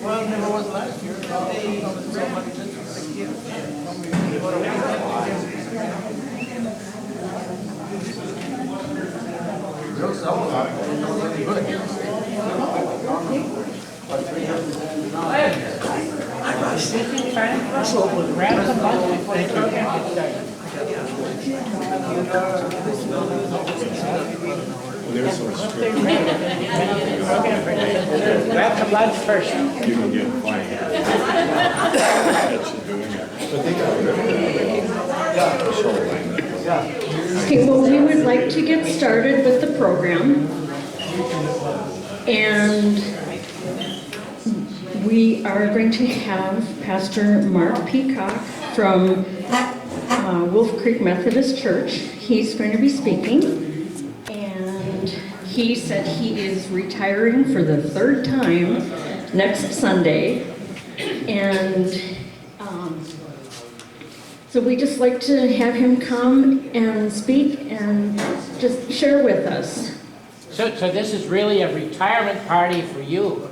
Well, it never was last year. So much different. Russell will grab some lunch before the program gets started. Grab some lunch first. You can get fined. That's doing it. Okay, well, we would like to get started with the program. And we are going to have Pastor Mark Peacock from Wolf Creek Methodist Church. He's going to be speaking. And he said he is retiring for the third time next Sunday. And so we just like to have him come and speak and just share with us. So this is really a retirement party for you.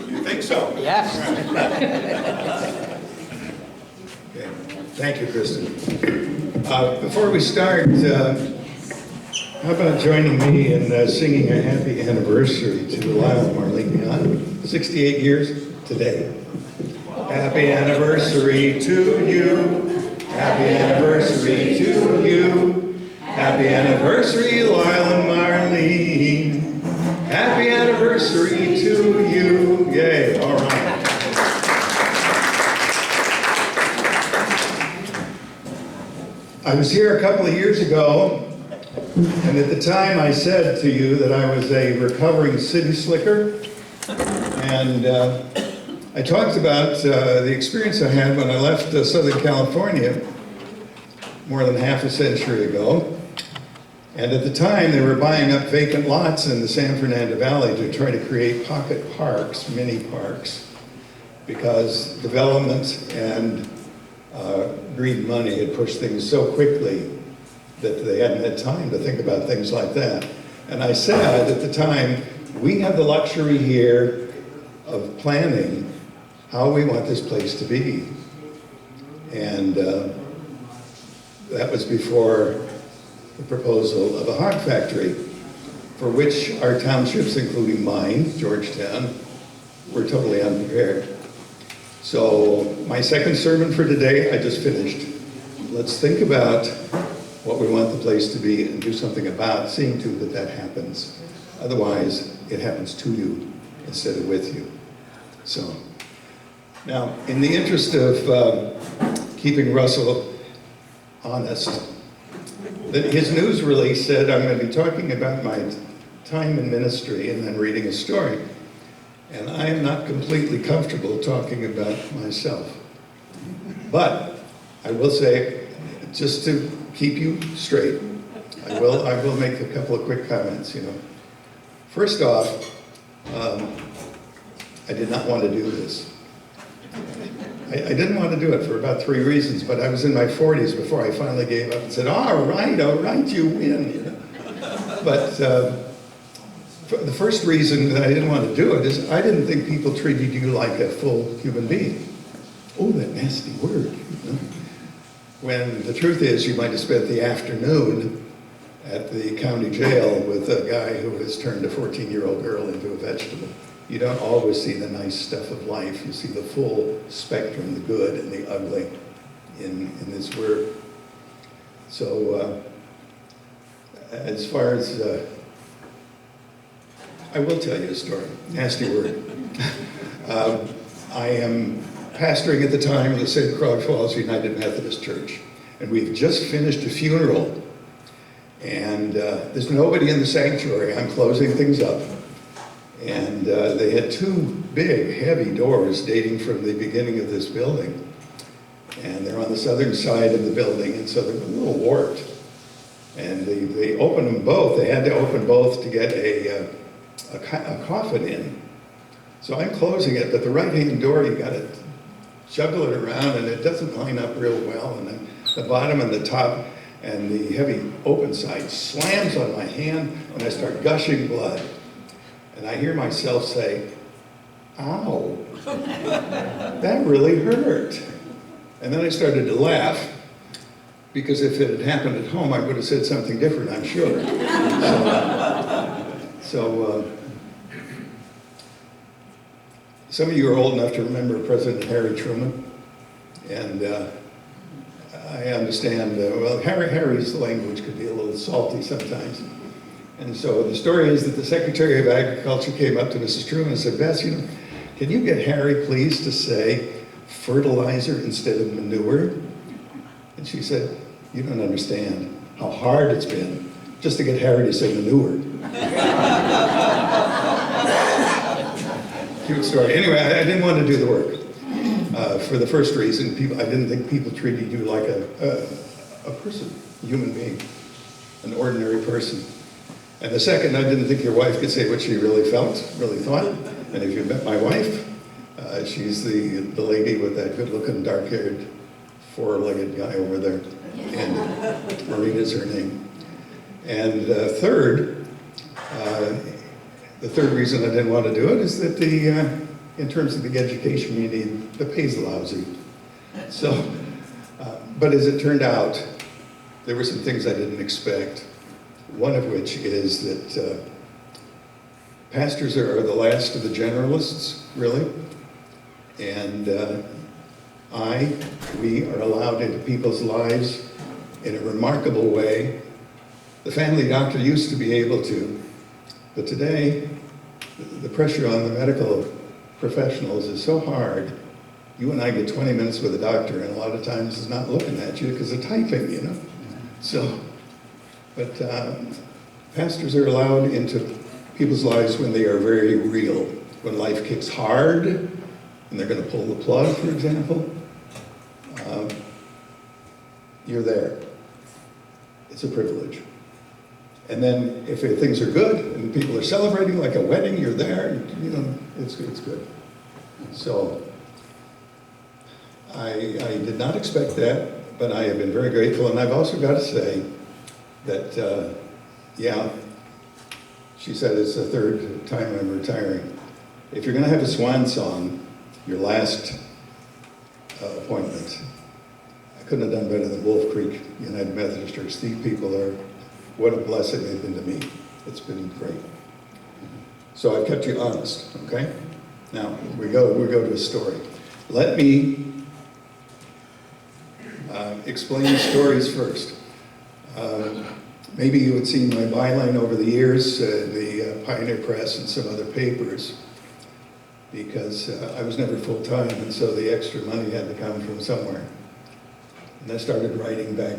You think so? Yes. Okay. Thank you, Kristen. Before we start, how about joining me in singing a happy anniversary to Lyle and Marlene Young, 68 years today. Happy anniversary to you. Happy anniversary to you. Happy anniversary, Lyle and Marlene. Happy anniversary to you. Yay, all right. I was here a couple of years ago, and at the time I said to you that I was a recovering city slicker, and I talked about the experience I had when I left Southern California more than half a century ago. And at the time, they were buying up vacant lots in the San Fernando Valley to try to create pocket parks, mini parks, because development and green money had pushed things so quickly that they hadn't had time to think about things like that. And I said at the time, we have the luxury here of planning how we want this place to be. And that was before the proposal of a hog factory, for which our townships, including mine, Georgetown, were totally unprepared. So my second sermon for today, I just finished. Let's think about what we want the place to be and do something about seeing to that that happens. Otherwise, it happens to you instead of with you. So, now, in the interest of keeping Russell honest, his news release said I'm going to be talking about my time in ministry and then reading a story. And I am not completely comfortable talking about myself. But I will say, just to keep you straight, I will make a couple of quick comments. First off, I did not want to do this. I didn't want to do it for about 3 reasons, but I was in my 40s before I finally gave up and said, all right, you win. But the first reason that I didn't want to do it is I didn't think people treated you like a full human being. Oh, that nasty word. When the truth is you might have spent the afternoon at the county jail with a guy who has turned a 14-year-old girl into a vegetable. You don't always see the nice stuff of life. You see the full spectrum, the good and the ugly in this word. So as far as, I will tell you a story, nasty word. I am pastoring at the time of the St Croix Valley United Methodist Church, and we've just finished a funeral, and there's nobody in the sanctuary. I'm closing things up. And they had 2 big, heavy doors dating from the beginning of this building. And they're on the southern side of the building, and so they're a little warped. And they opened them both. They had to open both to get a coffin in. So I'm closing it, but the right-hand door, you got to juggle it around, and it doesn't line up real well. And then the bottom and the top and the heavy open side slams on my hand, and I start gushing blood. And I hear myself say, ow, that really hurt. And then I started to laugh, because if it had happened at home, I would have said something different, I'm sure. So some of you are old enough to remember President Harry Truman. And I understand, well, Harry's language could be a little salty sometimes. And so the story is that the Secretary of Agriculture came up to Mrs. Truman and said, Bess, can you get Harry, please, to say fertilizer instead of manure? And she said, you don't understand how hard it's been just to get Harry to say manure. Cute story. Anyway, I didn't want to do the work. For the first reason, I didn't think people treated you like a person, a human being, an ordinary person. And the second, I didn't think your wife could say what she really felt, really thought. And if you met my wife, she's the lady with that good-looking, dark-haired, four-legged guy over there. And Marina's her name. And third, the third reason I didn't want to do it is that in terms of the education you need, the pay's lousy. So, but as it turned out, there were some things I didn't expect. One of which is that pastors are the last of the generalists, really. And we are allowed into people's lives in a remarkable way. The family doctor used to be able to, but today, the pressure on the medical professionals is so hard. You and I get 20 minutes with a doctor, and a lot of times he's not looking at you because they're typing, So, but pastors are allowed into people's lives when they are very real, when life kicks hard, and they're going to pull the plug, for example. You're there. It's a privilege. And then if things are good and people are celebrating like a wedding, you're there, and, it's good. So I did not expect that, but I have been very grateful. And I've also got to say that, yeah, she said it's the third time I'm retiring. If you're going to have a swan song, your last appointment, I couldn't have done better than Wolf Creek United Methodist Church. These people are, what a blessing they've been to me. It's been great. So I've kept you honest, okay? Now, we go to a story. Let me explain the stories first. Maybe you had seen my byline over the years, the Pioneer Press and some other papers, because I was never full-time, and so the extra money had to come from somewhere. And I started writing back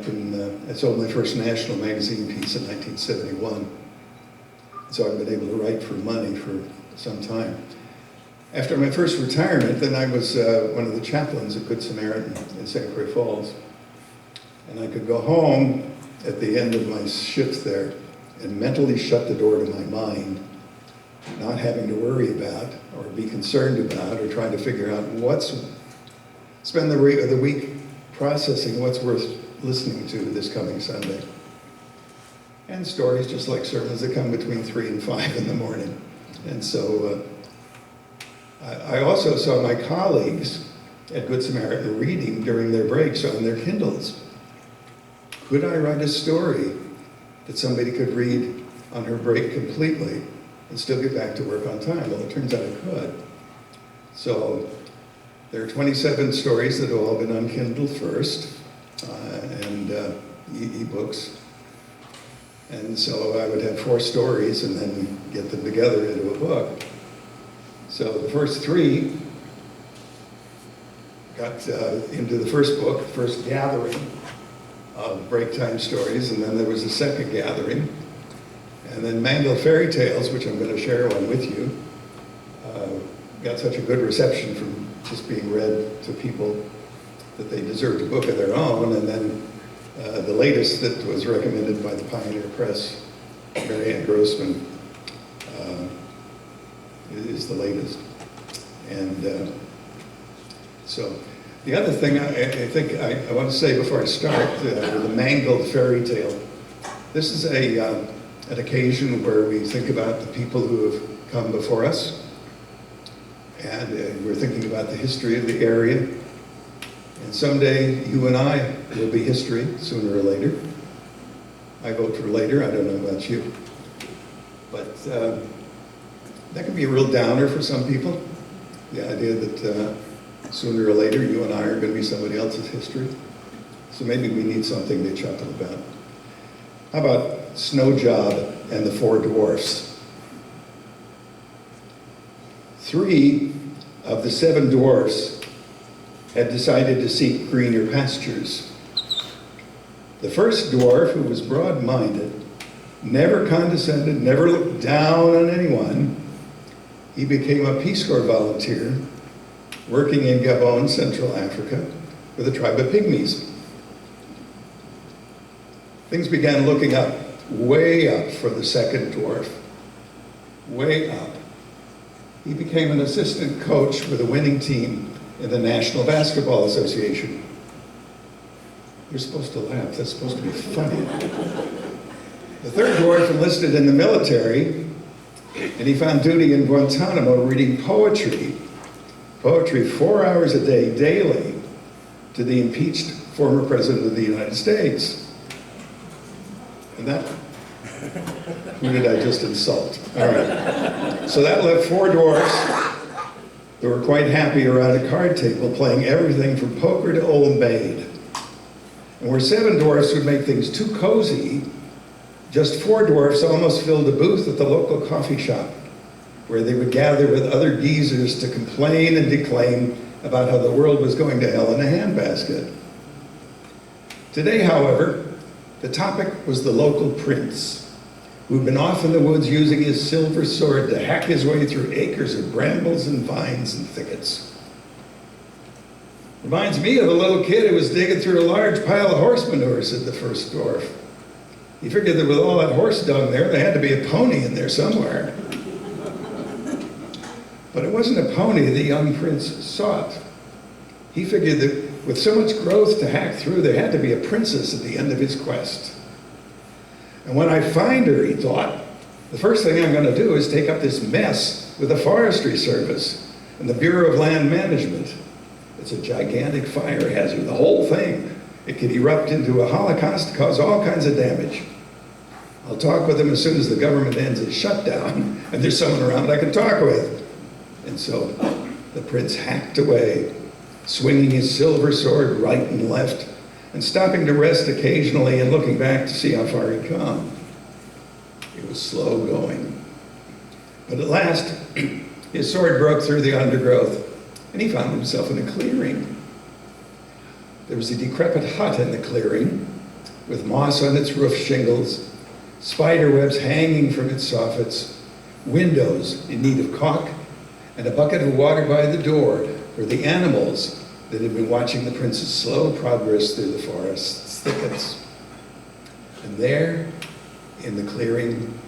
I sold my first national magazine piece in 1971. So I've been able to write for money for some time. After my first retirement, then I was one of the chaplains at Good Samaritan in St Croix Falls. And I could go home at the end of my shift there and mentally shut the door to my mind, not having to worry about or be concerned about or trying to figure out spend the week processing what's worth listening to this coming Sunday. And stories just like sermons that come between 3 and 5 in the morning. And so I also saw my colleagues at Good Samaritan reading during their breaks on their Kindles. Could I write a story that somebody could read on her break completely and still get back to work on time? Well, it turns out I could. So there are 27 stories that have all been on Kindle first, and e-books. And so I would have 4 stories and then get them together into a book. So the first 3 got into the first book, first gathering of break time stories, and then there was a second gathering. And then Mangled Fairy Tales, which I'm going to share one with you, got such a good reception from just being read to people that they deserved a book of their own. And then the latest that was recommended by the Pioneer Press, Mary Ann Grossman, is the latest. And so the other thing I think I want to say before I start with the Mangled Fairy Tale. This is a an occasion where we think about the people who have come before us, and we're thinking about the history of the area. And someday, you and I will be history, sooner or later. I vote for later, I don't know about you. But that can be a real downer for some people, the idea that sooner or later, you and I are going to be somebody else's history. So maybe we need something to chuckle about. How about Snow Job and the Four Dwarfs? 3 of the 7 dwarfs had decided to seek greener pastures. The first dwarf, who was broad-minded, never condescended, never looked down on anyone, he became a Peace Corps volunteer working in Gabon, Central Africa, with a tribe of pygmies. Things began looking up, way up for the second dwarf, way up. He became an assistant coach with a winning team in the National Basketball Association. You're supposed to laugh, that's supposed to be funny. The third dwarf enlisted in the military, and he found duty in Guantanamo reading poetry 4 hours a day, daily, to the impeached former president of the United States. And that, who did I just insult? All right. So that left 4 dwarfs that were quite happy around a card table playing everything from poker to Old Maid. And where 7 dwarfs would make things too cozy, just 4 dwarfs almost filled a booth at the local coffee shop, where they would gather with other geezers to complain and declaim about how the world was going to hell in a handbasket. Today, however, the topic was the local prince, who'd been off in the woods using his silver sword to hack his way through acres of brambles and vines and thickets. Reminds me of a little kid who was digging through a large pile of horse manure, said the first dwarf. He figured that with all that horse dung there had to be a pony in there somewhere. But it wasn't a pony the young prince sought. He figured that with so much growth to hack through, there had to be a princess at the end of his quest. And when I find her, he thought, the first thing I'm going to do is take up this mess with the Forestry Service and the Bureau of Land Management. It's a gigantic fire hazard, the whole thing. It could erupt into a holocaust, cause all kinds of damage. I'll talk with them as soon as the government ends its shutdown, and there's someone around I can talk with. And so the prince hacked away, swinging his silver sword right and left, and stopping to rest occasionally and looking back to see how far he'd come. It was slow going. But at last, his sword broke through the undergrowth, and he found himself in a clearing. There was a decrepit hut in the clearing, with moss on its roof shingles, spider webs hanging from its soffits, windows in need of caulk, and a bucket of water by the door for the animals that had been watching the prince's slow progress through the forest's thickets. And there, in the clearing,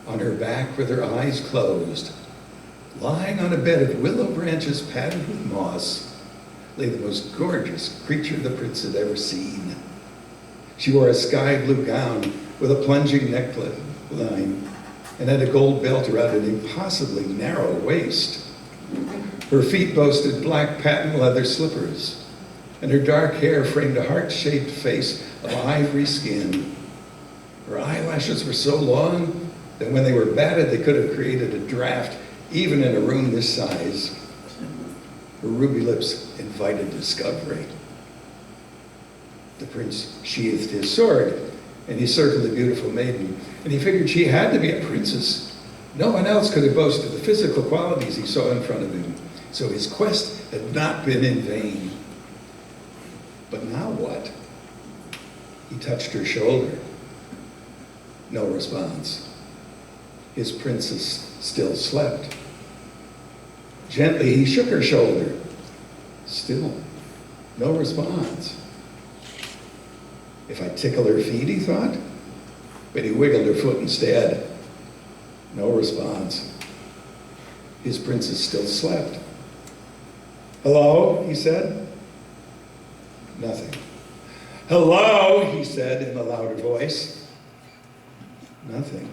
on her back with her eyes closed, lying on a bed of willow branches padded with moss, lay the most gorgeous creature the prince had ever seen. She wore a sky blue gown with a plunging neckline and had a gold belt around an impossibly narrow waist. Her feet boasted black patent leather slippers, and her dark hair framed a heart-shaped face of ivory skin. Her eyelashes were so long that when they were batted, they could have created a draft, even in a room this size. Her ruby lips invited discovery. The prince sheathed his sword, and he circled the beautiful maiden, and he figured she had to be a princess. No one else could have boasted the physical qualities he saw in front of him, so his quest had not been in vain. But now what? He touched her shoulder. No response. His princess still slept. Gently, he shook her shoulder. Still, no response. If I tickle her feet, he thought, but he wiggled her foot instead. No response. His princess still slept. Hello, he said. Nothing. Hello, he said in a louder voice. Nothing.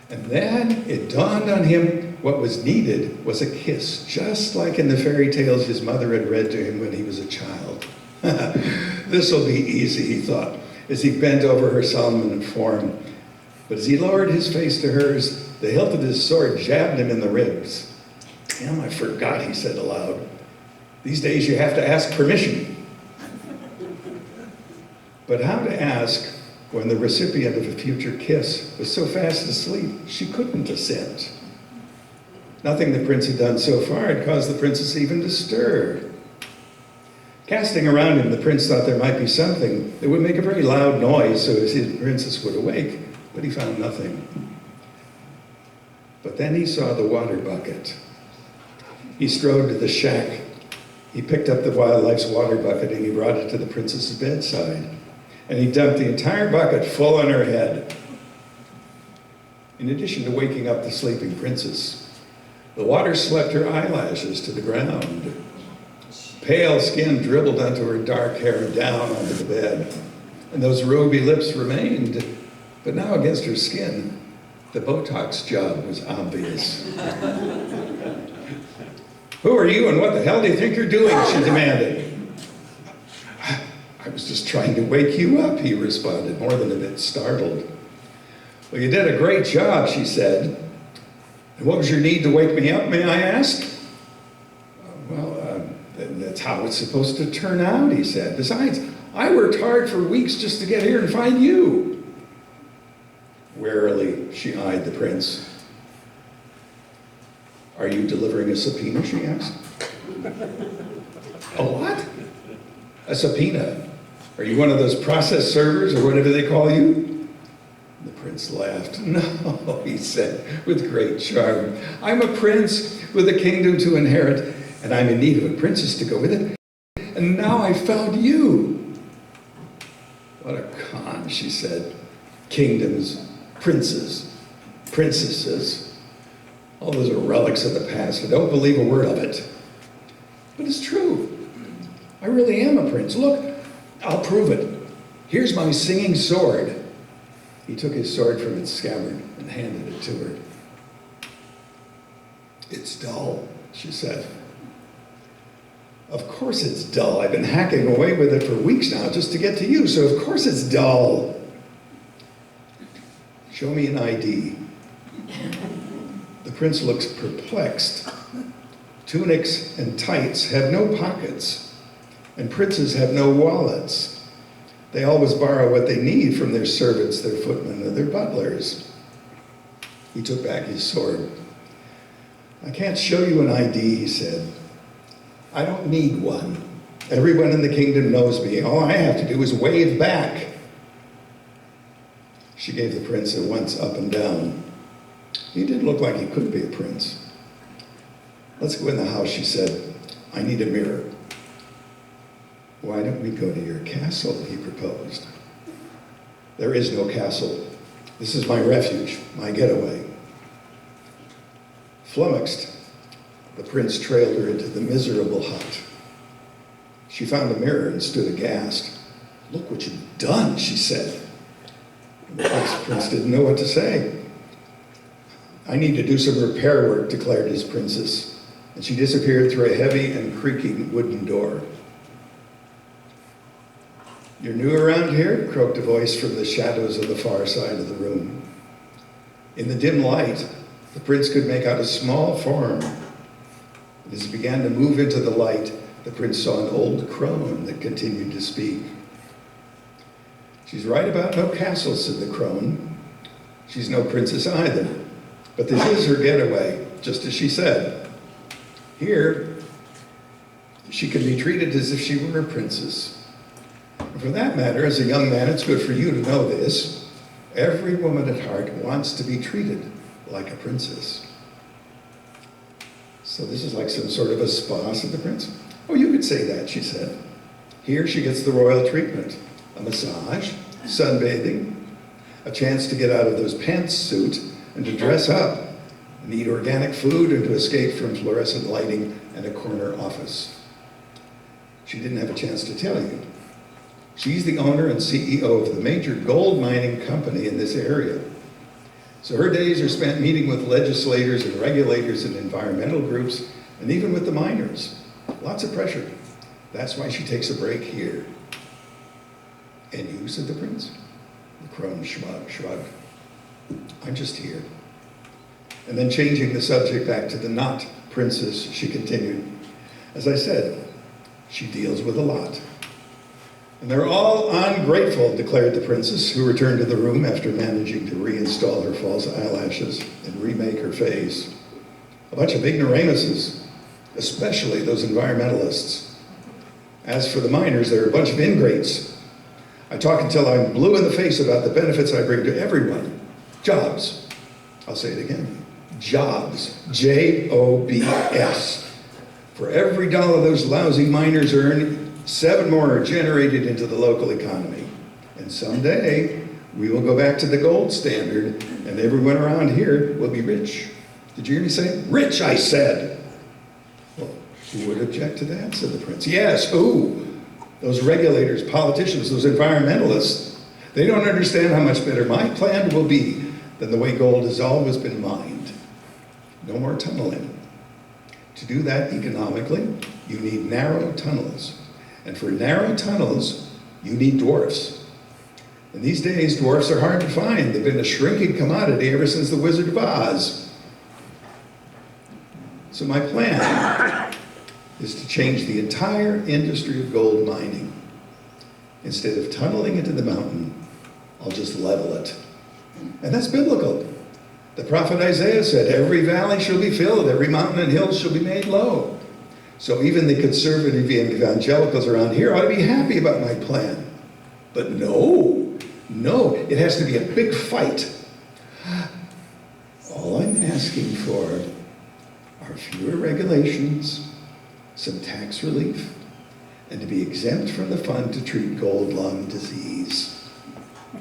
And then it dawned on him what was needed was a kiss, just like in the fairy tales his mother had read to him when he was a child. This'll be easy, he thought, as he bent over her solemn form. But as he lowered his face to hers, the hilt of his sword jabbed him in the ribs. Damn, I forgot, he said aloud. These days you have to ask permission. But how to ask when the recipient of a future kiss was so fast asleep she couldn't assent? Nothing the prince had done so far had caused the princess even to stir. Casting around him, the prince thought there might be something that would make a very loud noise so as his princess would awake, but he found nothing. But then he saw the water bucket. He strode to the shack. He picked up the wildlife's water bucket and he brought it to the princess's bedside. And he dumped the entire bucket full on her head. In addition to waking up the sleeping princess, the water swept her eyelashes to the ground. Pale skin dribbled onto her dark hair down onto the bed. And those ruby lips remained, but now against her skin, the Botox job was obvious. Who are you and what the hell do you think you're doing? She demanded. I was just trying to wake you up, he responded, more than a bit startled. Well, you did a great job, she said. And what was your need to wake me up, may I ask? That's how it's supposed to turn out, he said. Besides, I worked hard for weeks just to get here and find you. Warily, she eyed the prince. Are you delivering a subpoena, she asked. A what? A subpoena. Are you one of those process servers or whatever they call you? The prince laughed. No, he said with great charm. I'm a prince with a kingdom to inherit, and I'm in need of a princess to go with it. And now I found you. What a con, she said. Kingdoms, princes, princesses. All those are relics of the past. I don't believe a word of it. But it's true. I really am a prince. Look, I'll prove it. Here's my singing sword. He took his sword from its scabbard and handed it to her. It's dull, she said. Of course it's dull. I've been hacking away with it for weeks now just to get to you, so of course it's dull. Show me an ID. The prince looks perplexed. Tunics and tights have no pockets, and princes have no wallets. They always borrow what they need from their servants, their footmen, or their butlers. He took back his sword. I can't show you an ID, he said. I don't need one. Everyone in the kingdom knows me. All I have to do is wave back. She gave the prince a once up and down. He did look like he could be a prince. Let's go in the house, she said. I need a mirror. Why don't we go to your castle, he proposed. There is no castle. This is my refuge, my getaway. Flummoxed, the prince trailed her into the miserable hut. She found a mirror and stood aghast. Look what you've done, she said. The prince didn't know what to say. I need to do some repair work, declared his princess, and she disappeared through a heavy and creaking wooden door. You're new around here? Croaked a voice from the shadows of the far side of the room. In the dim light, the prince could make out a small form. As he began to move into the light, the prince saw an old crone that continued to speak. She's right about no castle, said the crone. She's no princess either, but this is her getaway, just as she said. Here, she can be treated as if she were a princess. And for that matter, as a young man, it's good for you to know this. Every woman at heart wants to be treated like a princess. So this is like some sort of a spa, said the prince. Oh, you could say that, she said. Here she gets the royal treatment. A massage, sunbathing, a chance to get out of those pantsuit and to dress up and eat organic food and to escape from fluorescent lighting and a corner office. She didn't have a chance to tell you. She's the owner and CEO of the major gold mining company in this area. So her days are spent meeting with legislators and regulators and environmental groups, and even with the miners. Lots of pressure. That's why she takes a break here. And you, said the prince. The crone shrugged. I'm just here. And then changing the subject back to the not princess, she continued. As I said, she deals with a lot. And they're all ungrateful, declared the princess, who returned to the room after managing to reinstall her false eyelashes and remake her face. A bunch of ignoramuses, especially those environmentalists. As for the miners, they're a bunch of ingrates. I talk until I'm blue in the face about the benefits I bring to everyone. Jobs. I'll say it again. Jobs. Jobs. For every dollar those lousy miners earn, 7 more are generated into the local economy. And someday, we will go back to the gold standard, and everyone around here will be rich. Did you hear me say? Rich, I said. Well, who would object to that, said the prince. Yes, who? Those regulators, politicians, those environmentalists. They don't understand how much better my plan will be than the way gold has always been mined. No more tunneling. To do that economically, you need narrow tunnels. And for narrow tunnels, you need dwarfs. And these days, dwarfs are hard to find. They've been a shrinking commodity ever since the Wizard of Oz. So my plan is to change the entire industry of gold mining. Instead of tunneling into the mountain, I'll just level it. And that's biblical. The prophet Isaiah said, every valley shall be filled, every mountain and hill shall be made low. So even the conservative evangelicals around here ought to be happy about my plan. But no, it has to be a big fight. All I'm asking for are fewer regulations, some tax relief, and to be exempt from the fund to treat gold lung disease.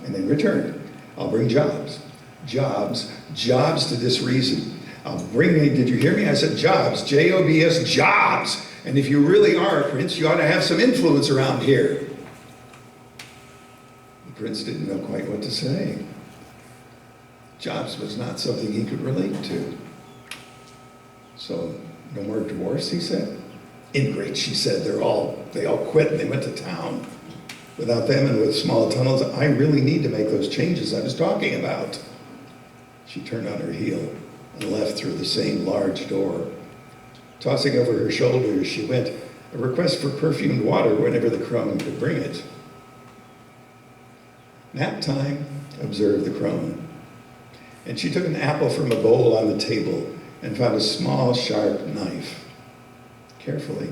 And in return, I'll bring jobs to this region. I'll bring, did you hear me? I said jobs, J-O-B-S, jobs. And if you really are a prince, you ought to have some influence around here. The prince didn't know quite what to say. Jobs was not something he could relate to. So, no more dwarfs, he said. Ingrates, she said, they all quit and they went to town. Without them and with small tunnels, I really need to make those changes I was talking about. She turned on her heel and left through the same large door. Tossing over her shoulder as she went, a request for perfumed water whenever the crone could bring it. Nap time, observed the crone. And she took an apple from a bowl on the table and found a small, sharp knife. Carefully,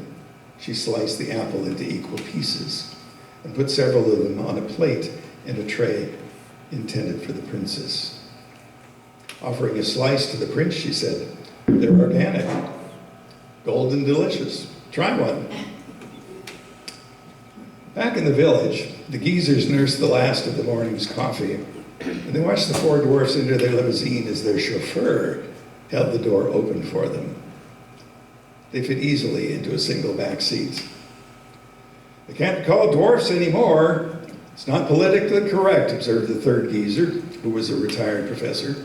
she sliced the apple into equal pieces and put several of them on a plate in a tray intended for the princess. Offering a slice to the prince, she said, they're organic, golden delicious. Try one. Back in the village, the geezers nursed the last of the morning's coffee, and they watched the 4 dwarfs enter their limousine as their chauffeur held the door open for them. They fit easily into a single back seat. They can't be called dwarfs anymore. It's not politically correct, observed the 3rd geezer, who was a retired professor.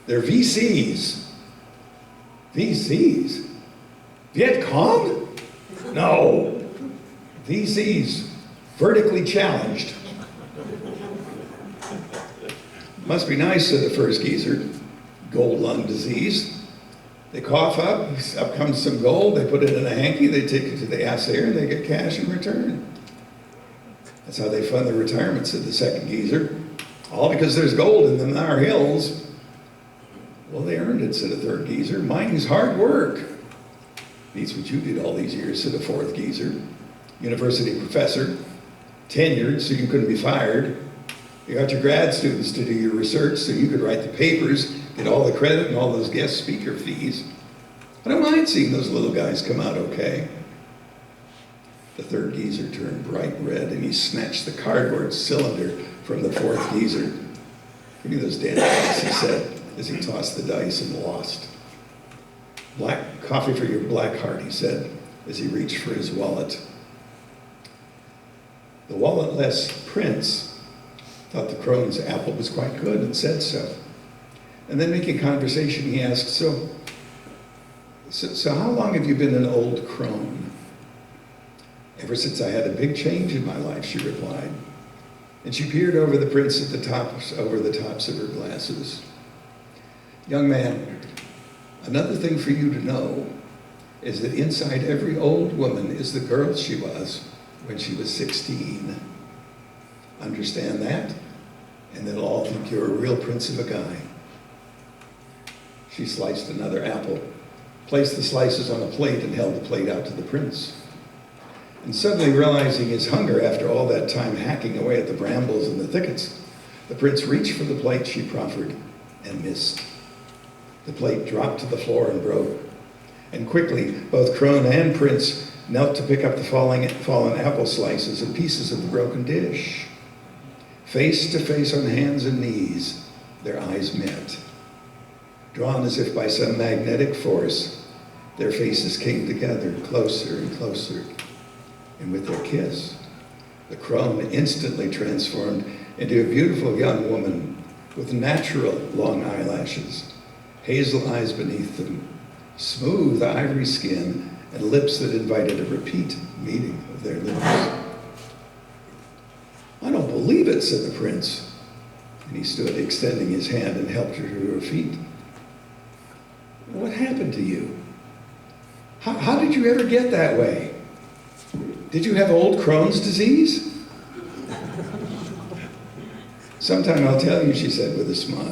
They're VCs. VCs? Viet Cong? No. VCs, vertically challenged. Must be nice, said the first geezer. Gold lung disease. They cough up comes some gold, they put it in a hanky, they take it to the assayer, and they get cash in return. That's how they fund their retirement, said the second geezer. All because there's gold in them in our hills. Well, they earned it, said a third geezer. Mining's hard work. Beats what you did all these years, said a fourth geezer. University professor, tenured so you couldn't be fired. You got your grad students to do your research so you could write the papers, get all the credit and all those guest speaker fees. I don't mind seeing those little guys come out okay. The third geezer turned bright red and he snatched the cardboard cylinder from the fourth geezer. Give me those damn dice, he said, as he tossed the dice and lost. Black coffee for your black heart, he said, as he reached for his wallet. The walletless prince thought the crone's apple was quite good and said so. And then making conversation, he asked, so how long have you been an old crone? Ever since I had a big change in my life, she replied. And she peered over the prince at over the tops of her glasses. Young man, another thing for you to know is that inside every old woman is the girl she was when she was 16. Understand that? And they'll all think you're a real prince of a guy. She sliced another apple, placed the slices on a plate, and held the plate out to the prince. And suddenly realizing his hunger after all that time hacking away at the brambles and the thickets, the prince reached for the plate she proffered and missed. The plate dropped to the floor and broke. And quickly, both crone and prince knelt to pick up the fallen apple slices and pieces of the broken dish. Face to face on hands and knees, their eyes met. Drawn as if by some magnetic force, their faces came together closer and closer. And with their kiss, the crone instantly transformed into a beautiful young woman with natural long eyelashes, hazel eyes beneath them, smooth ivory skin, and lips that invited a repeat meeting of their lips. I don't believe it, said the prince. And he stood extending his hand and helped her to her feet. What happened to you? How did you ever get that way? Did you have old Crohn's disease? Sometime I'll tell you, she said with a smile.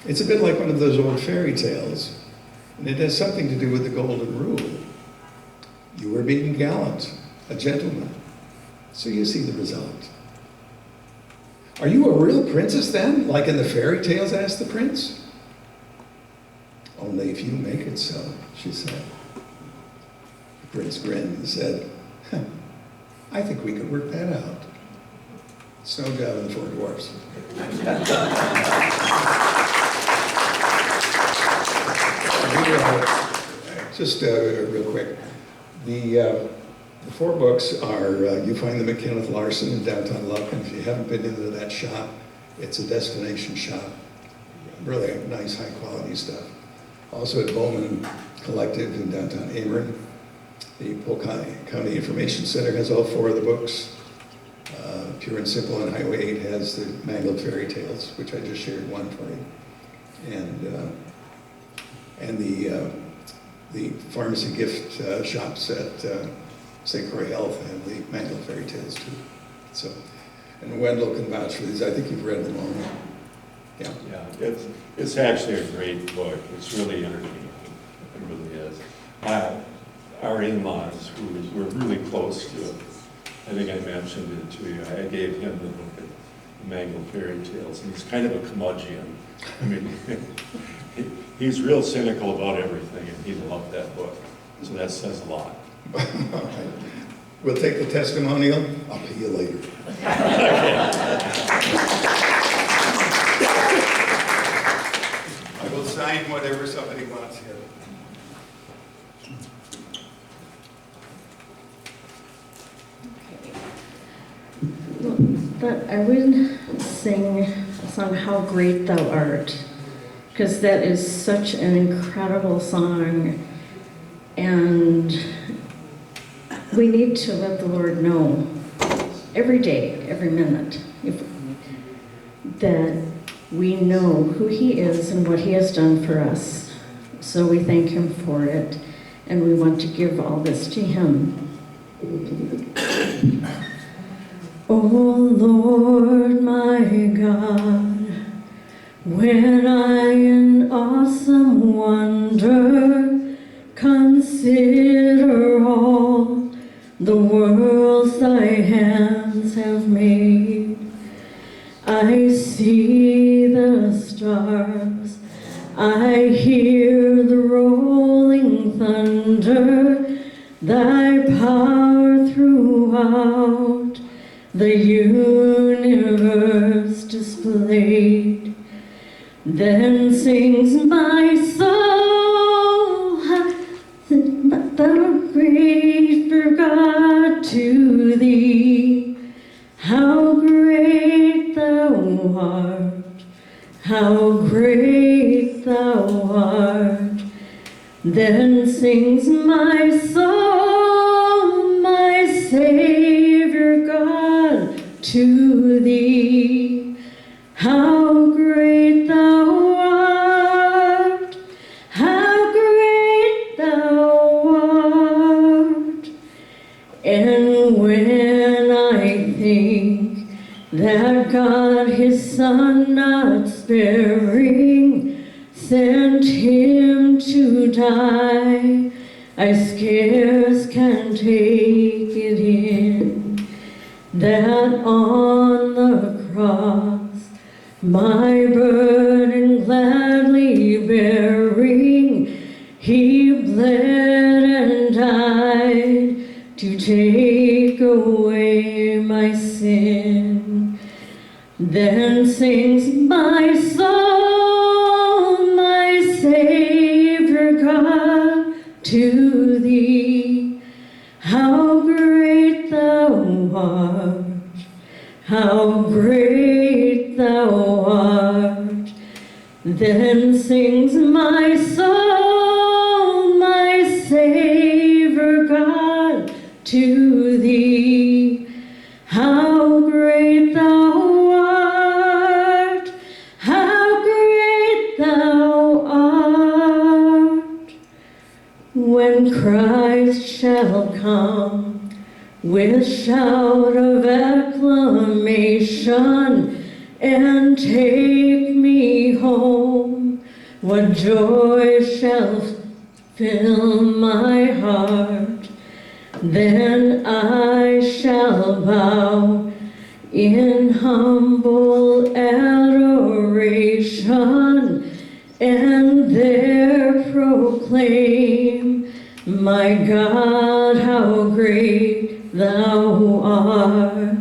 It's a bit like one of those old fairy tales, and it has something to do with the golden rule. You were being gallant, a gentleman, so you see the result. Are you a real princess then, like in the fairy tales, asked the prince. Only if you make it so, she said. The prince grinned and said, I think we could work that out. Snow job in the Four Dwarfs. Just real quick. The four books are, you find them at Kenneth Larson in downtown Lufkin. If you haven't been into that shop, it's a destination shop. Really nice, high quality stuff. Also at Bowman Collective in downtown Ameren. The Polk County Information Center has all four of the books. Pure and Simple on Highway 8 has the Mangled Fairy Tales, which I just shared one for you. And the pharmacy gift shops at St Croix Health have the Mangled Fairy Tales too. So, and Wendell can vouch for these. I think you've read them all. Yeah. Yeah, it's actually a great book. It's really entertaining. It really is. Our in-laws, who were really close to it, I think I mentioned it to you. I gave him the book of Mangled Fairy Tales, and he's kind of a curmudgeon. I mean, he's real cynical about everything, and he loved that book. So that says a lot. We'll take the testimonial. I'll pay you later. I will sign whatever somebody wants here. But I would sing a song, How Great Thou Art, because that is such an incredible song, and we need to let the Lord know every day, every minute, that we know who He is and what He has done for us. So we thank Him for it, and we want to give all this to Him. Oh Lord my God, when I in awesome wonder consider all the worlds thy hands have made, I see the stars, I hear the rolling thunder, thy power throughout the universe displayed. Then sings my soul, thou great for God to thee. How great thou art, how great Then sings my soul, my Savior God, to thee. How great thou art, how great thou art. And when I think that God his Son not sparing sent him to die, I scarce can take it in, that on the cross my burden gladly bearing, he bled and died to take away my sin. Then sings my soul, my Savior God, to thee. How great thou art, how great thou art. Then sings my soul, my Savior God, to thee. How great thou art, how great thou art. When Christ shall come with shout of acclamation and take me home, what joy shall fill my heart. Then I shall bow in humble adoration and there proclaim, my God, how great thou art.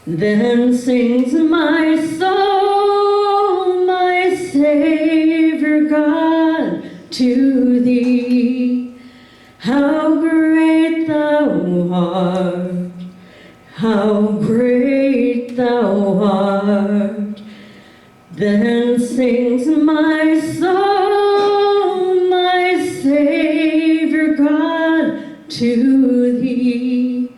Then sings my soul, my Savior God, to thee. How great thou art, how great thou art. Then sings my soul, my Savior God, to thee.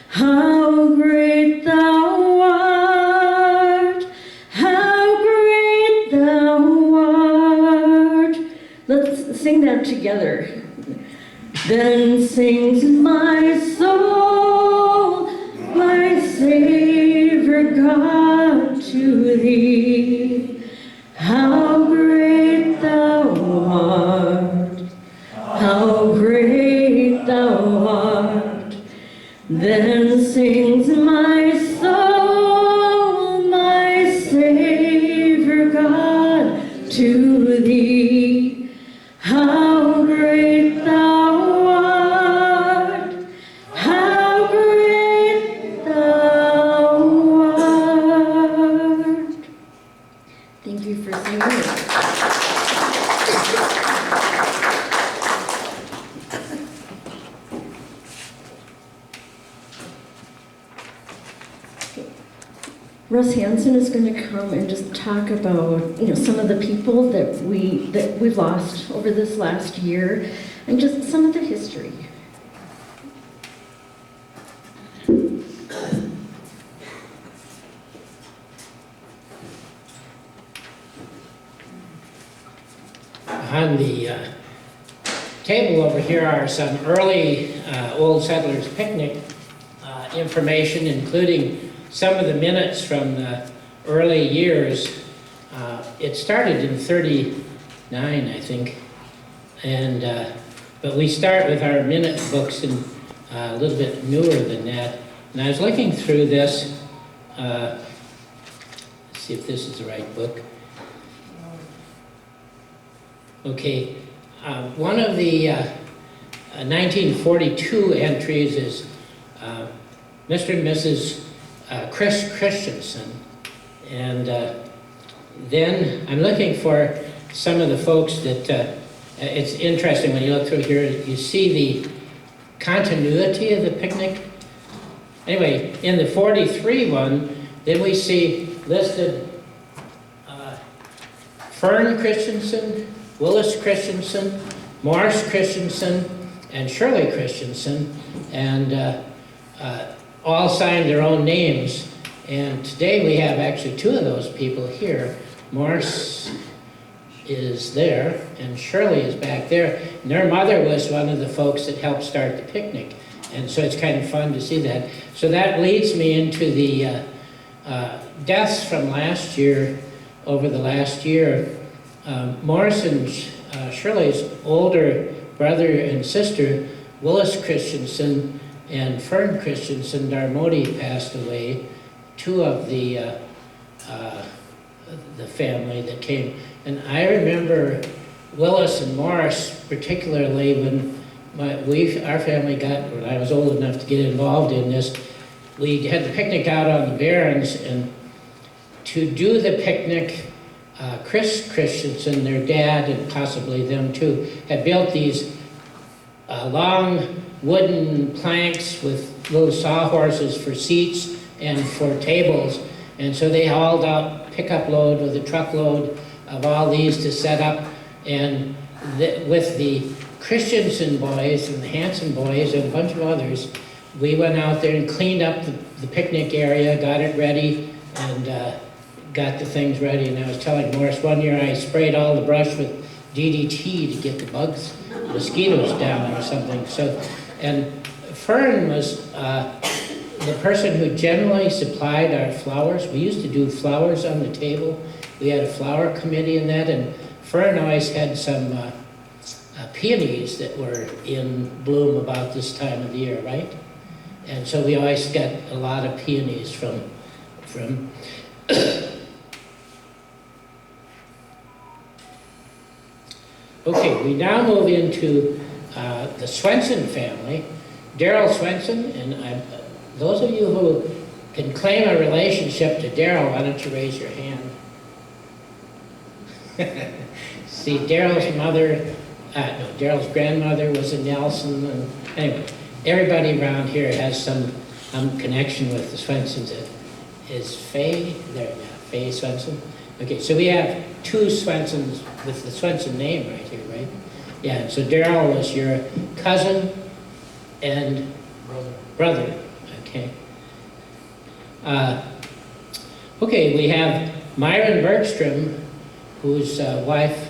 How great thou art, how great thou art. Let's sing that together. Then sings my soul, my Savior God, to thee. How great thou art, how great thou art. Then sings my soul, my Savior God, to thee. How great thou art, how great thou art. Thank you for singing. Russ Hansen is going to come and just talk about, some of the people that we've lost over this last year, and just some of the history. On the table over here are some early Old Settlers Picnic information, including some of the minutes from the early years. It started in '39, I think, and but we start with our minute books and a little bit newer than that. And I was looking through this. Let's see if this is the right book. Okay, one of the 1942 entries is Mr. and Mrs. Chris Christensen, and then I'm looking for some of the folks that, it's interesting when you look through here, you see the continuity of the picnic. Anyway, in the 43 one, then we see listed Fern Christensen, Willis Christensen, Morris Christensen and Shirley Christensen, and all signed their own names. And today we have actually two of those people here. Morris is there, and Shirley is back there. And their mother was one of the folks that helped start the picnic. And so it's kind of fun to see that. So that leads me into the deaths from last year, over the last year. Morris and Shirley's older brother and sister, Willis Christensen and Fern Christensen Darmody, passed away. Two of the family that came. And I remember Willis and Morris particularly when our family when I was old enough to get involved in this. We had the picnic out on the Barrens, and to do the picnic, Chris Christensen, their dad, and possibly them too, had built these long wooden planks with little sawhorses for seats and for tables. And so they hauled out pickup load with a truckload of all these to set up. And with the Christensen boys and the Hanson boys and a bunch of others, we went out there and cleaned up the picnic area, got it ready, and got the things ready. And I was telling Morris, one year I sprayed all the brush with DDT to get the bugs, mosquitoes down or something. So, and Fern was the person who generally supplied our flowers. We used to do flowers on the table. We had a flower committee in that, and Fern always had some peonies that were in bloom about this time of the year, right? And so we always got a lot of peonies from Okay, we now move into the Swenson family. Darrell Swenson, and those of you who can claim a relationship to Darrell, why don't you raise your hand? See, Darrell's mother, Darrell's grandmother was a Nelson, and anyway, everybody around here has some connection with the Swensons. Is Faye there now? Faye Swenson? Okay, so we have two Swensons with the Swenson name right here, right? Yeah, so Darrell was your cousin and brother. Okay. Okay, we have Myron Bergstrom, whose wife,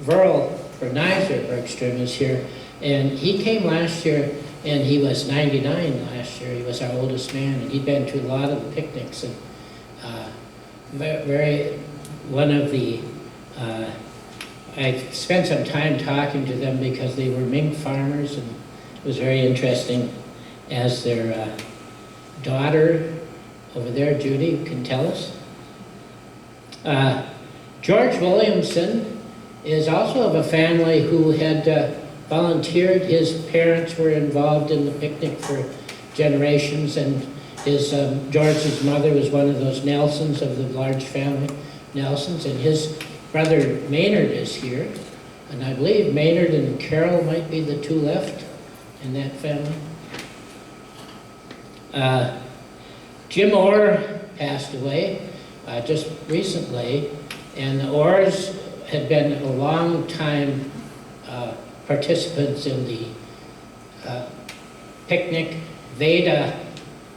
Vernizer Bergstrom, is here. And he came last year, and he was 99 last year. He was our oldest man, and he'd been to a lot of the picnics. And one of the, I spent some time talking to them because they were mink farmers, and it was very interesting. As their daughter over there, Judy, can tell us. George Williamson is also of a family who had volunteered. His parents were involved in the picnic for generations, and George's mother was one of those Nelsons of the large family, Nelsons, and his brother Maynard is here. And I believe Maynard and Carol might be the two left in that family. Jim Orr passed away just recently, and the Orrs had been a long time participants in the picnic. Veda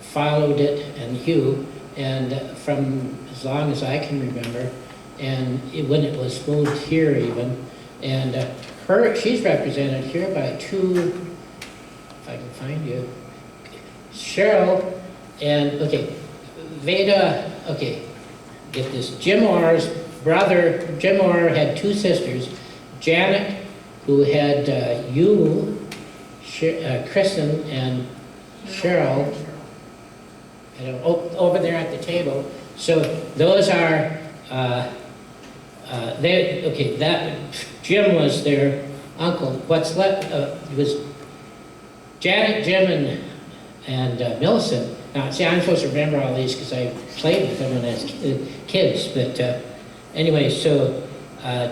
followed it, and Hugh, and from as long as I can remember, and when it was moved here even, and she's represented here by two, if I can find you, Cheryl, and, okay, Veda, okay, get this, Jim Orr's brother, Jim Orr had two sisters, Janet, who had Kristen, and Cheryl, over there at the table. So those are, Jim was their uncle. What's left, it was Janet, Jim, and Millicent. Now, see, I'm supposed to remember all these because I played with them when I was kids. But anyway, so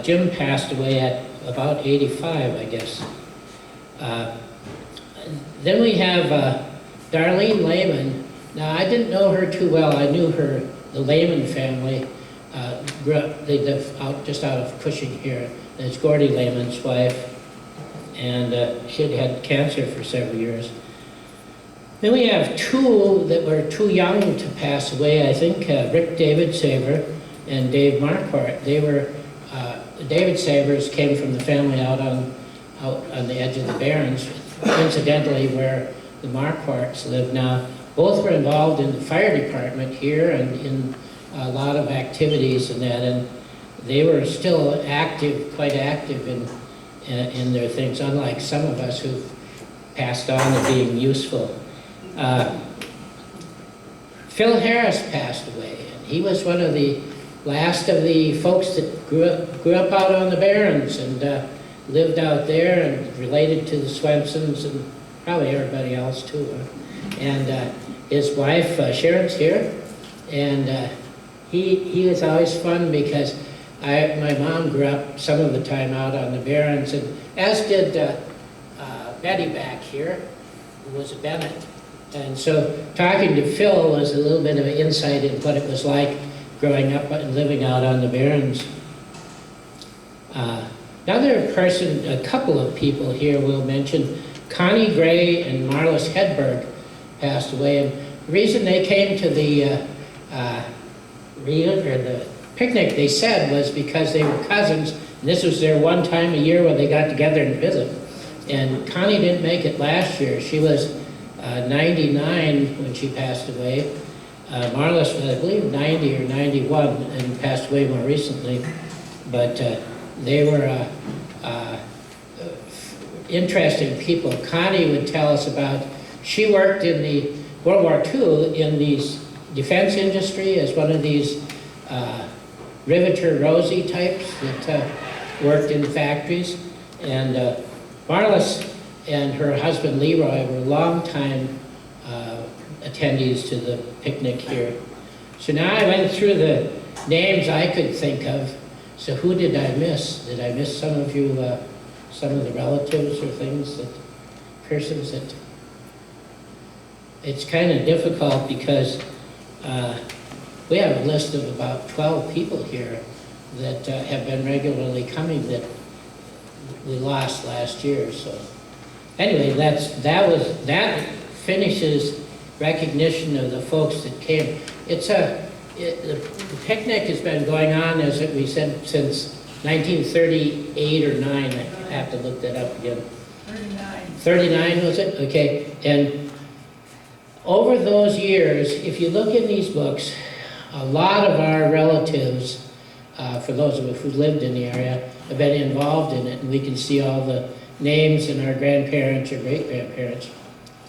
Jim passed away at about 85, I guess. Then we have Darlene Lehman. Now, I didn't know her too well. I knew her, the Lehman family. They live just out of Cushing here. That's Gordy Lehman's wife, and she had had cancer for several years. Then we have two that were too young to pass away, I think, Rick David Saver and Dave Marquardt. They were, David Savers came from the family out on the edge of the Barrens, incidentally where the Marquardts live now. Both were involved in the fire department here and in a lot of activities and that, and they were still active, quite active in their things, unlike some of us who've passed on to being useful. Phil Harris passed away, and he was one of the last of the folks that grew up out on the Barrens and lived out there and related to the Swensons and probably everybody else too. And his wife, Sharon's here, and he was always fun because my mom grew up some of the time out on the Barrens, and as did Betty back here, who was a Bennett. And so talking to Phil was a little bit of an insight in what it was like growing up and living out on the Barrens. Another person, a couple of people here we'll mention, Connie Gray and Marlis Hedberg passed away. And the reason they came to the picnic, they said, was because they were cousins, and this was their one time a year where they got together and visit. And Connie didn't make it last year. She was 99 when she passed away. Marlis was, I believe, 90 or 91 and passed away more recently. But they were interesting people. Connie would tell us about, she worked in the World War II in the defense industry as one of these riveter Rosie types that worked in factories. And Marlis and her husband Leroy were longtime attendees to the picnic here. So now I went through the names I could think of. So who did I miss? Did I miss some of you, some of the relatives or things, that persons that... It's kind of difficult because we have a list of about 12 people here that have been regularly coming that we lost last year. So anyway, that finishes recognition of the folks that came. The picnic has been going on, as we said, since 1938 or 9. I have to look that up again. 39 was it? Okay. And over those years, if you look in these books, a lot of our relatives, for those of us who lived in the area, have been involved in it, and we can see all the names in our grandparents or great-grandparents.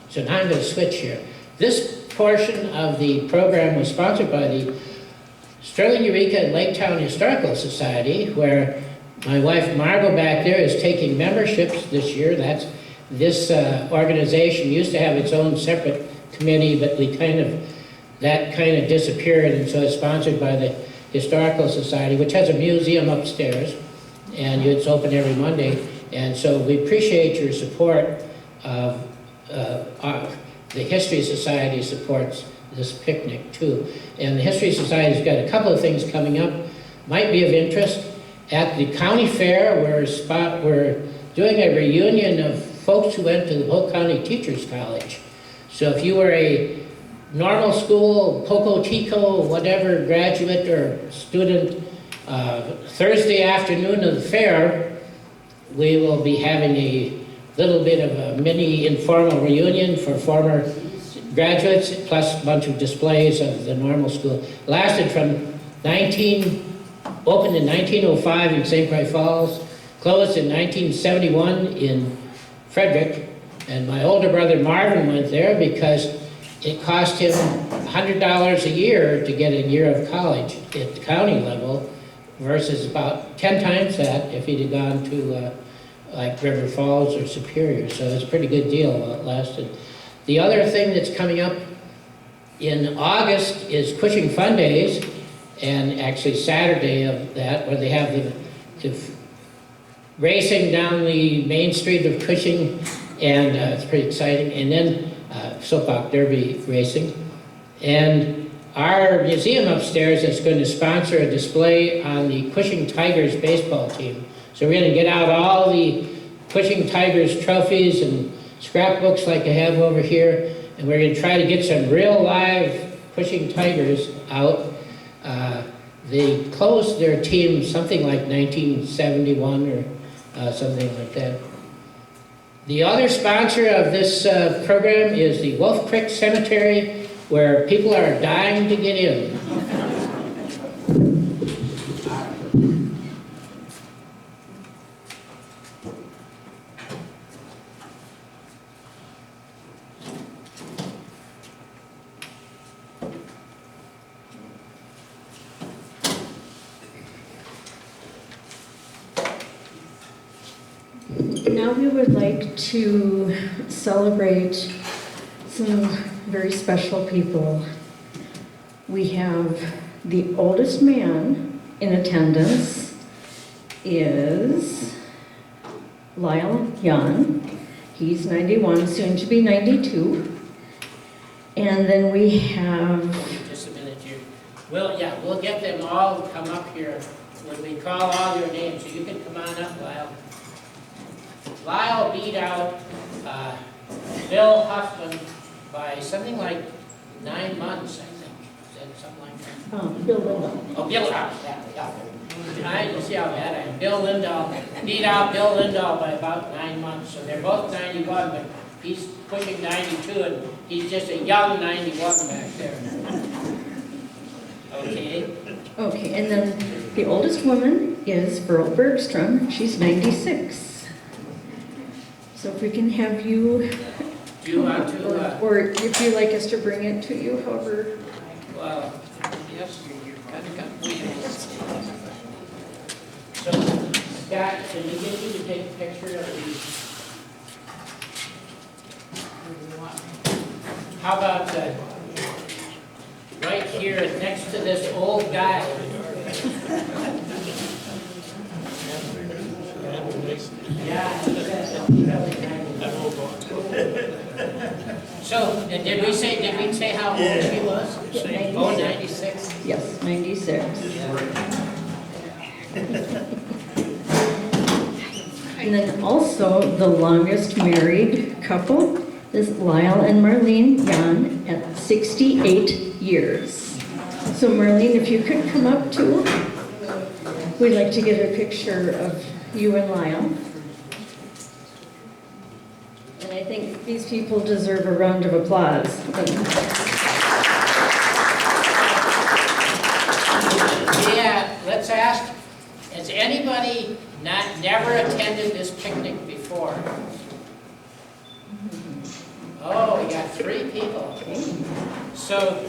So now I'm going to switch here. This portion of the program was sponsored by the Sterling, Eureka, and Lake Town Historical Society, where my wife Margot back there is taking memberships this year. This organization used to have its own separate committee, but that kind of disappeared, and so it's sponsored by the Historical Society, which has a museum upstairs, and it's open every Monday. And so we appreciate your support of the History Society supports this picnic too. And the History Society's got a couple of things coming up, might be of interest. At the county fair, we're doing a reunion of folks who went to the Polk County Teachers College. So if you were a normal school, Poco Tico, whatever, graduate or student, Thursday afternoon of the fair, we will be having a little bit of a mini informal reunion for former graduates, plus a bunch of displays of the normal school. Lasted from opened in 1905 in St Croix Falls, closed in 1971 in Frederick, and my older brother Marvin went there because it cost him $100 a year to get a year of college at the county level, versus about 10 times that if he'd have gone to like River Falls or Superior. So it's a pretty good deal while it lasted. The other thing that's coming up in August is Cushing Fun Days, and actually Saturday of that, where they have the racing down the main street of Cushing, and it's pretty exciting. And then Soapbox Derby racing. And our museum upstairs is going to sponsor a display on the Cushing Tigers baseball team. So we're gonna get out all the Pushing Tigers trophies and scrapbooks like I have over here, and we're gonna try to get some real live Pushing Tigers out. They closed their team something like 1971 or something like that. The other sponsor of this program is the Wolf Creek Cemetery, where people are dying to get in. Now we would like to celebrate some very special people. We have the oldest man in attendance is Lyle Young. He's 91, soon to be 92. And then we have... Just a minute here. We'll get them all to come up here when we call all your names, so you can come on up, Lyle. Lyle beat out Bill Huffman by something like 9 months, I think. Is that something like that? Bill Lindahl. Oh, Bill, you see how bad I am. Bill Lindahl beat out Bill Lindahl by about 9 months. So they're both 91, but he's pushing 92, and he's just a young 91 back there. Okay. Okay, and then the oldest woman is Burl Bergstrom. She's 96. So if we can have you, Do you want to? or if you'd like us to bring it to you, however. Well, yes, you're kind of got wheels. So, Scott, can we get you to take a picture of these? How about right here next to this old guy? Yeah. So, and did we say how old she was? Yeah, Oh, 96? Yes, 96. And then also the longest married couple is Lyle and Marlene Jan at 68 years. So Marlene, if you could come up too, we'd like to get a picture of you and Lyle. And I think these people deserve a round of applause. Yeah, let's ask, has anybody never attended this picnic before? Oh, we got 3 people. So,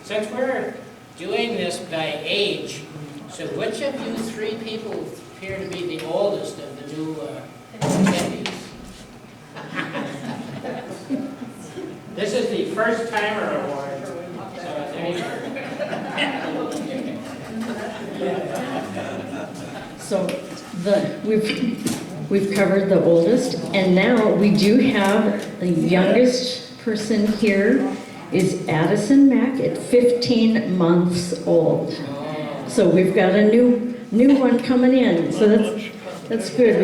since we're doing this by age, so which of you 3 people appear to be the oldest of the new attendees? This is the first timer award. So there you go. So we've covered the oldest, and now we do have the youngest person here is Addison Mack at 15 months old. So we've got a new one coming in. So that's good.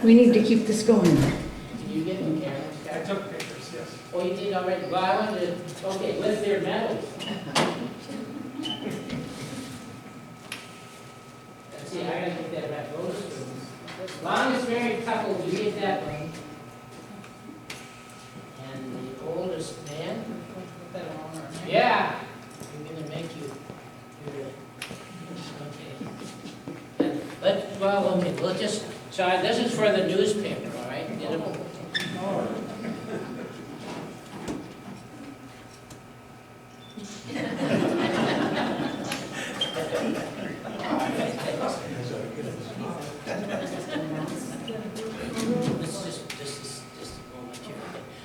We need to keep this going. Did you get them, Karen? I took pictures, yes. Oh, you did already? Well, I wanted to, okay, with their medals. Let's see, I gotta get that right. Longest married couple, you get that one. And the oldest man? Yeah. We're gonna make you do it. Okay. We'll just, so this is for the newspaper, all right? Get them.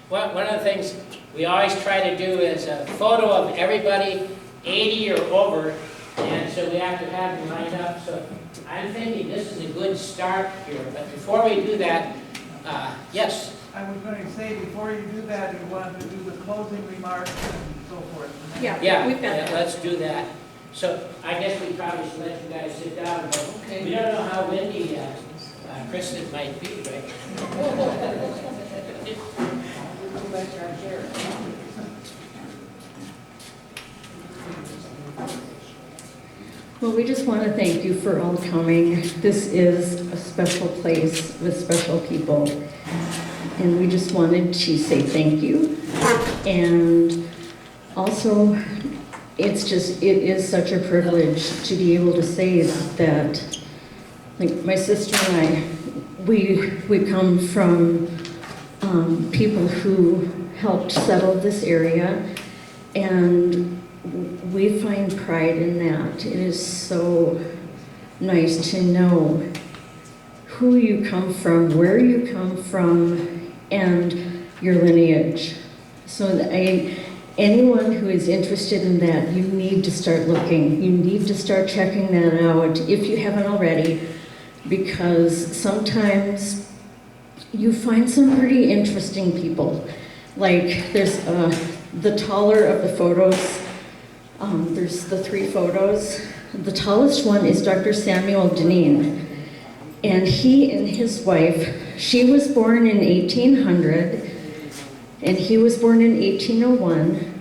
One of the things we always try to do is a photo of everybody 80 or over, and so we have to have them lined up. So I'm thinking this is a good start here, but before we do that, yes? I was going to say, before you do that, you want to do the closing remarks and so forth. Yeah, we've got Yeah, that. let's do that. So I guess we probably should let you guys sit down, but we don't know how windy Kristen might be, right? Well, we just want to thank you for all coming. This is a special place with special people. And we just wanted to say thank you. And also, it is such a privilege to be able to say that, like my sister and I, we come from people who helped settle this area, and we find pride in that. It is so nice to know who you come from, where you come from, and your lineage. So anyone who is interested in that, you need to start looking. You need to start checking that out if you haven't already, because sometimes you find some pretty interesting people. Like there's the taller of the photos. There's the 3 photos. The tallest one is Dr. Samuel Deneen. And he and his wife, she was born in 1800, and he was born in 1801.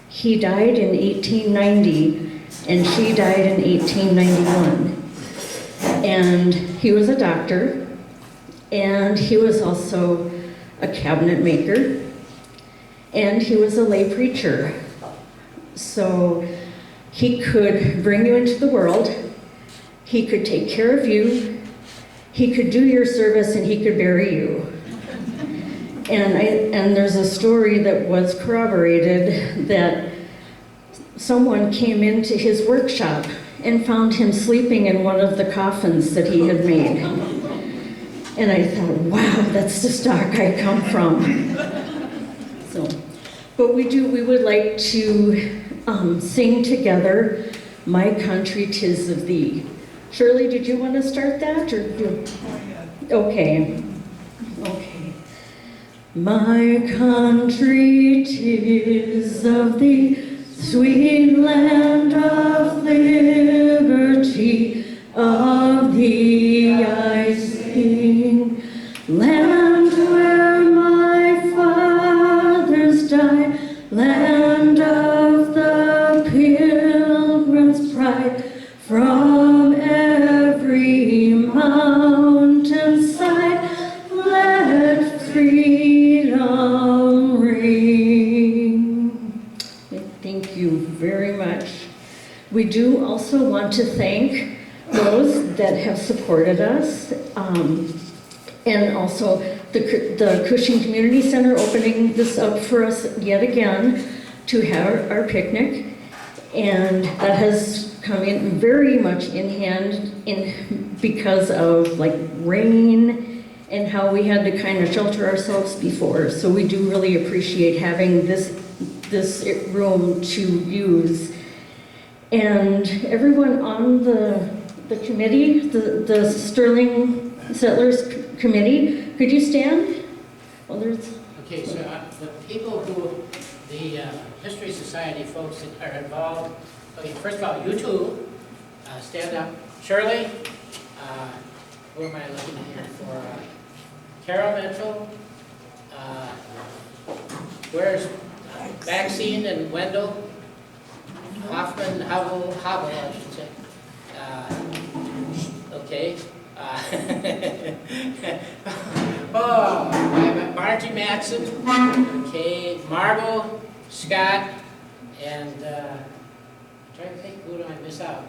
He died in 1890, and she died in 1891. And he was a doctor, and he was also a cabinet maker, and he was a lay preacher. So he could bring you into the world, he could take care of you, he could do your service, and he could bury you. And there's a story that was corroborated that someone came into his workshop and found him sleeping in one of the coffins that he had made. And I thought, wow, that's the stock I come from. So, but we would like to sing together, "My Country 'Tis of Thee." Shirley, did you want to start that, or okay. My country 'tis of thee, sweet land of liberty, of thee I sing. Land where my fathers died, land of the pilgrim's pride, from every mountainside, let freedom ring. Thank you very much. We do also want to thank those that have supported us, and also the Cushing Community Center opening this up for us yet again to have our picnic. And that has come in very much in hand because of like rain and how we had to kind of shelter ourselves before. So we do really appreciate having this room to use. And everyone on the committee, the Sterling Settlers Committee, could you stand? Well, Okay, so the people who, the History Society folks that are involved, okay, first of all, you two, stand up. Shirley, who am I looking here for? Carol Mitchell, where's Maxine and Wendell? Hoffman, Hubble, I should say. Okay. Margie Matson, okay, Margot, Scott, and I'm trying to think, who do I miss out?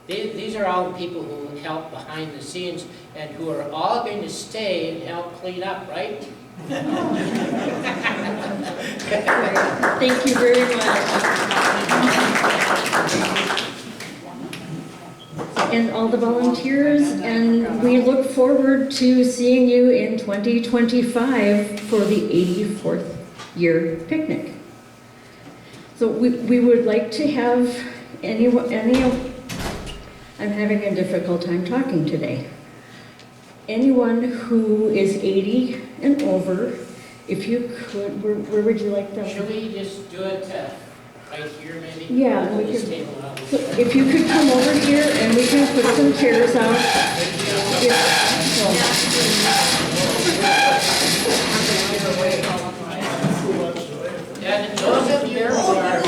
These are all the people who help behind the scenes and who are all going to stay and help clean up, right? thank you very much. And all the volunteers, and we look forward to seeing you in 2025 for the 84th year picnic. So we would like to have I'm having a difficult time talking today. Anyone who is 80 and over, if you could, where would you like them? Should we just do it right here maybe? Yeah, and we This could, table out. if you could come over here and we can put some chairs out. And those of you who are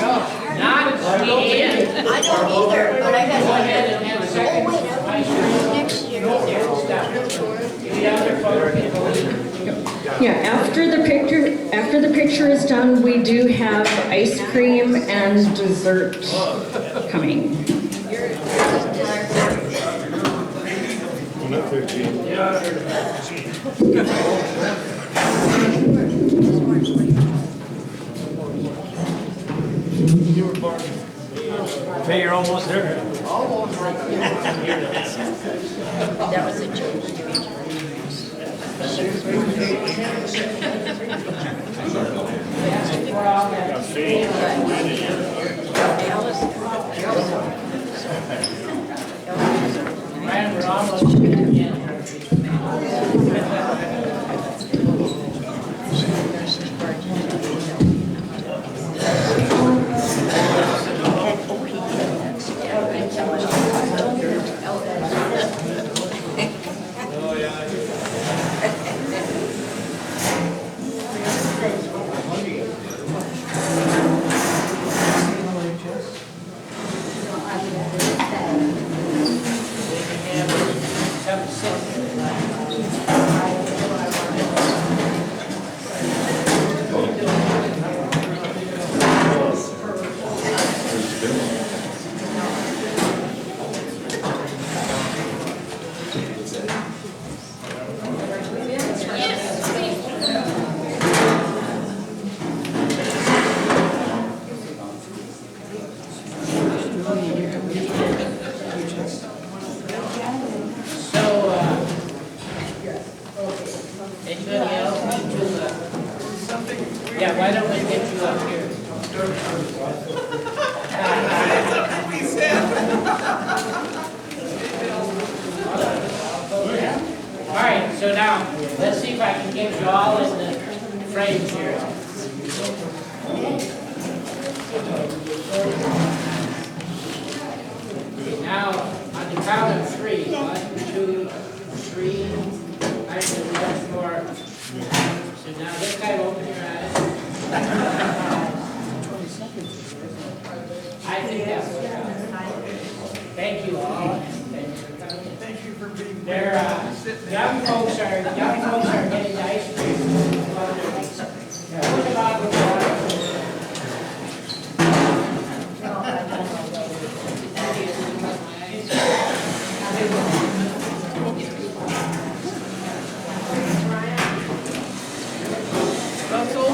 not keying in, I don't either, but I go got. ahead and have seconds. Next year. The other folks can go in. Yeah, after the picture is done, we do have ice cream and dessert coming. Not 13. Hey, you're almost there. That was a joke. Ryan, we're almost to the end. Have a seat. So, anybody else need to, yeah, why don't we get you up here? All right, so now, let's see if I can get you all in the frames here. Okay, now, on the count of three, 1, 2, 3, actually, one more. So now this guy, open your eyes. I think that's what counts. Thank you all. Thank you for being They're, young folks are getting the ice cream. Put them out with water. Russell?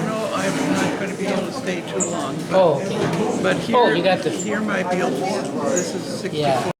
No, I'm not going to be able to stay too long. Oh, okay. But here, Oh, you got the- here might be a little, this is 64. Yeah.